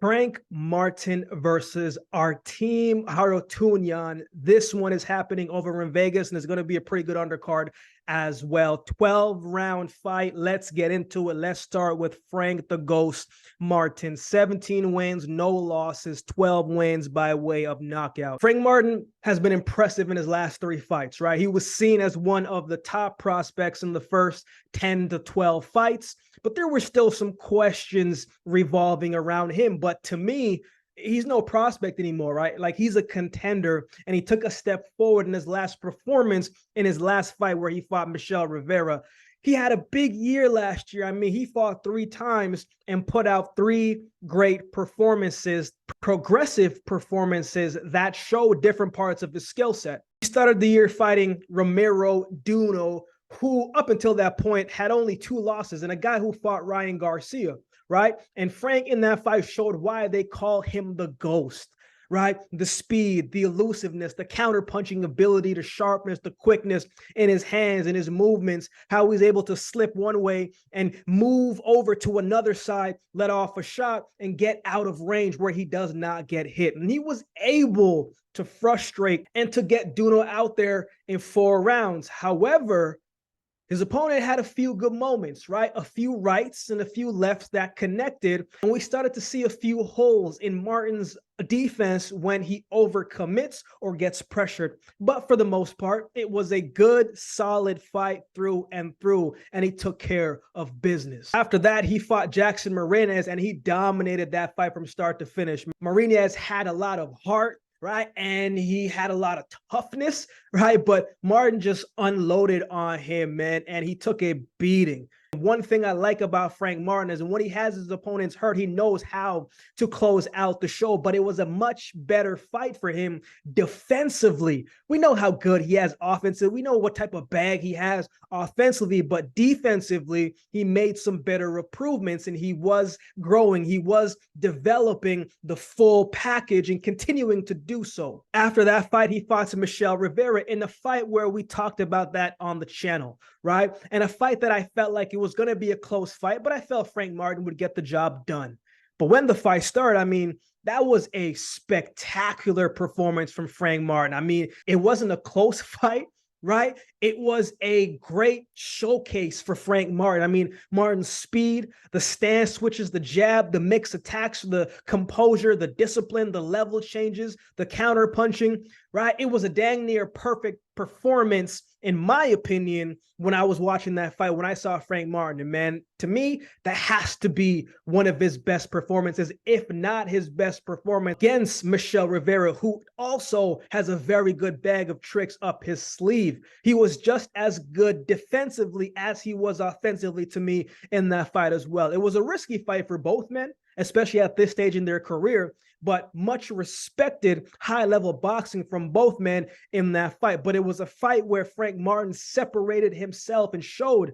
Frank Martin versus Artem Harutyunyan. This one is happening over in Vegas, and it's going to be a pretty good undercard as well. 12-round fight. Let's get into it. Let's start with Frank the Ghost Martin. 17 wins, no losses, 12 wins by way of knockout. Frank Martin has been impressive in his last 3 fights, right? He was seen as one of the top prospects in the first 10 to 12 fights, but there were still some questions revolving around him. But to me, he's no prospect anymore, right? Like, he's a contender, and he took a step forward in his last performance in his last fight where he fought Michel Rivera. He had a big year last year. I mean, he fought 3 times and put out 3 great performances, progressive performances that showed different parts of his skill set. He started the year fighting Romero Duno, who up until that point had only 2 losses, and a guy who fought Ryan Garcia, right? And Frank in that fight showed why they call him the Ghost, right? The speed, the elusiveness, the counter-punching ability, the sharpness, the quickness in his hands and his movements, how he's able to slip one way and move over to another side, let off a shot, and get out of range where he does not get hit. And he was able to frustrate and to get Duno out there in 4 rounds. However, his opponent had a few good moments, right? A few rights and a few lefts that connected. And we started to see a few holes in Martin's defense when he overcommits or gets pressured. But for the most part, it was a good, solid fight through and through, and he took care of business. After that, he fought Jackson Marinez, and he dominated that fight from start to finish. Marinez had a lot of heart, right? And he had a lot of toughness, right? But Martin just unloaded on him, man, and he took a beating. One thing I like about Frank Martin is when he has his opponents hurt, he knows how to close out the show, but it was a much better fight for him defensively. We know how good he has offensively. We know what type of bag he has offensively, but defensively, he made some better improvements, and he was growing. He was developing the full package and continuing to do so. After that fight, he fought Michel Rivera in a fight where we talked about that on the channel, right? And a fight that I felt like it was going to be a close fight, but I felt Frank Martin would get the job done. But when the fight started, I mean, that was a spectacular performance from Frank Martin. I mean, it wasn't a close fight, right? It was a great showcase for Frank Martin. I mean, Martin's speed, the stance switches, the jab, the mix attacks, the composure, the discipline, the level changes, the counter punching, right? It was a dang near perfect performance, in my opinion, when I was watching that fight, when I saw Frank Martin. And man, to me, that has to be one of his best performances, if not his best performance, against Michel Rivera, who also has a very good bag of tricks up his sleeve. He was just as good defensively as he was offensively to me in that fight as well. It was a risky fight for both men, especially at this stage in their career, but much respected high-level boxing from both men in that fight. But it was a fight where Frank Martin separated himself and showed,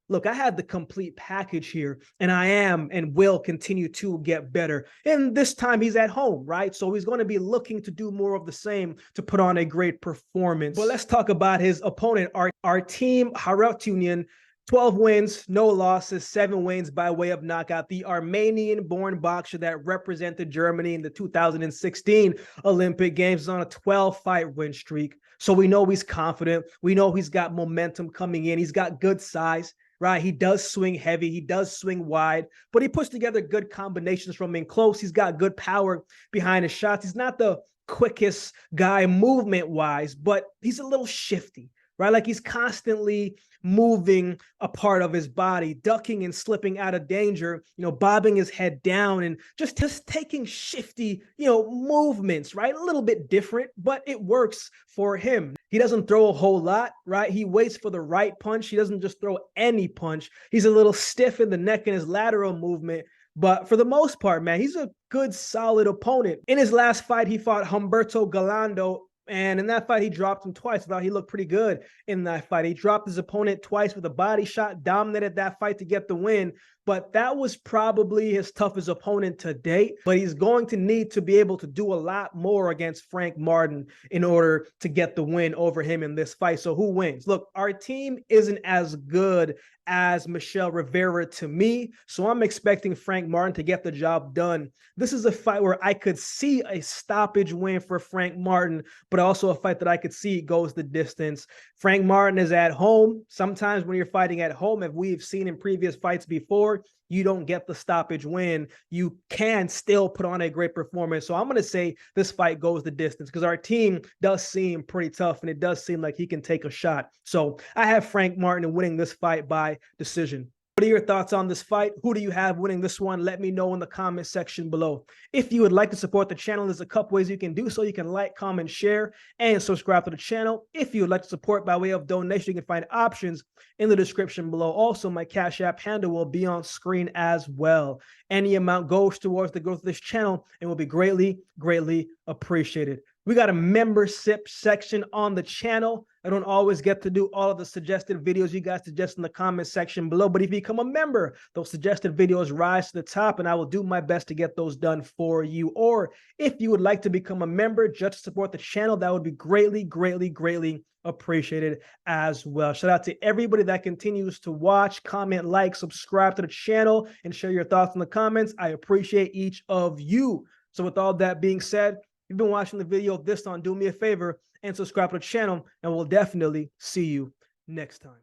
look, I had the complete package here, and I am and will continue to get better. And this time he's at home, right? So he's going to be looking to do more of the same to put on a great performance. But let's talk about his opponent, Artem Harutyunyan. 12 wins, no losses, 7 wins by way of knockout. The Armenian-born boxer that represented Germany in the 2016 Olympic Games is on a 12-fight win streak. So we know he's confident. We know he's got momentum coming in. He's got good size, right? He does swing heavy. He does swing wide, but he puts together good combinations from in close. He's got good power behind his shots. He's not the quickest guy movement-wise, but he's a little shifty, right? Like, he's constantly moving a part of his body, ducking and slipping out of danger, bobbing his head down and just taking shifty, movements, right? A little bit different, but it works for him. He doesn't throw a whole lot, right? He waits for the right punch. He doesn't just throw any punch. He's a little stiff in the neck in his lateral movement. But for the most part, man, he's a good, solid opponent. In his last fight, he fought Humberto Galando, and in that fight, he dropped him twice. I thought he looked pretty good in that fight. He dropped his opponent twice with a body shot, dominated that fight to get the win. but that was probably his toughest opponent to date. But he's going to need to be able to do a lot more against Frank Martin in order to get the win over him in this fight. So who wins? Look, our team isn't as good as Michel Rivera to me, so I'm expecting Frank Martin to get the job done. This is a fight where I could see a stoppage win for Frank Martin, but also a fight that I could see goes the distance. Frank Martin is at home. Sometimes when you're fighting at home, as we've seen in previous fights before, you don't get the stoppage win. You can still put on a great performance. So I'm going to say this fight goes the distance because our team does seem pretty tough, and it does seem like he can take a shot. So I have Frank Martin winning this fight by decision. What are your thoughts on this fight? Who do you have winning this one? Let me know in the comment section below. If you would like to support the channel, there's a couple ways you can do so. You can like, comment, share, and subscribe to the channel. If you would like to support by way of donation, you can find options in the description below. Also, my Cash App handle will be on screen as well. Any amount goes towards the growth of this channel and will be greatly, greatly appreciated. We got a membership section on the channel. I don't always get to do all of the suggested videos you guys suggest in the comment section below, but if you become a member, those suggested videos rise to the top, and I will do my best to get those done for you. Or if you would like to become a member just to support the channel, that would be greatly, greatly, greatly appreciated as well. Shout out to everybody that continues to watch, comment, like, subscribe to the channel, and share your thoughts in the comments. I appreciate each of you. So with all that being said, if you've been watching the video of this on, do me a favor and subscribe to the channel, and we'll definitely see you next time.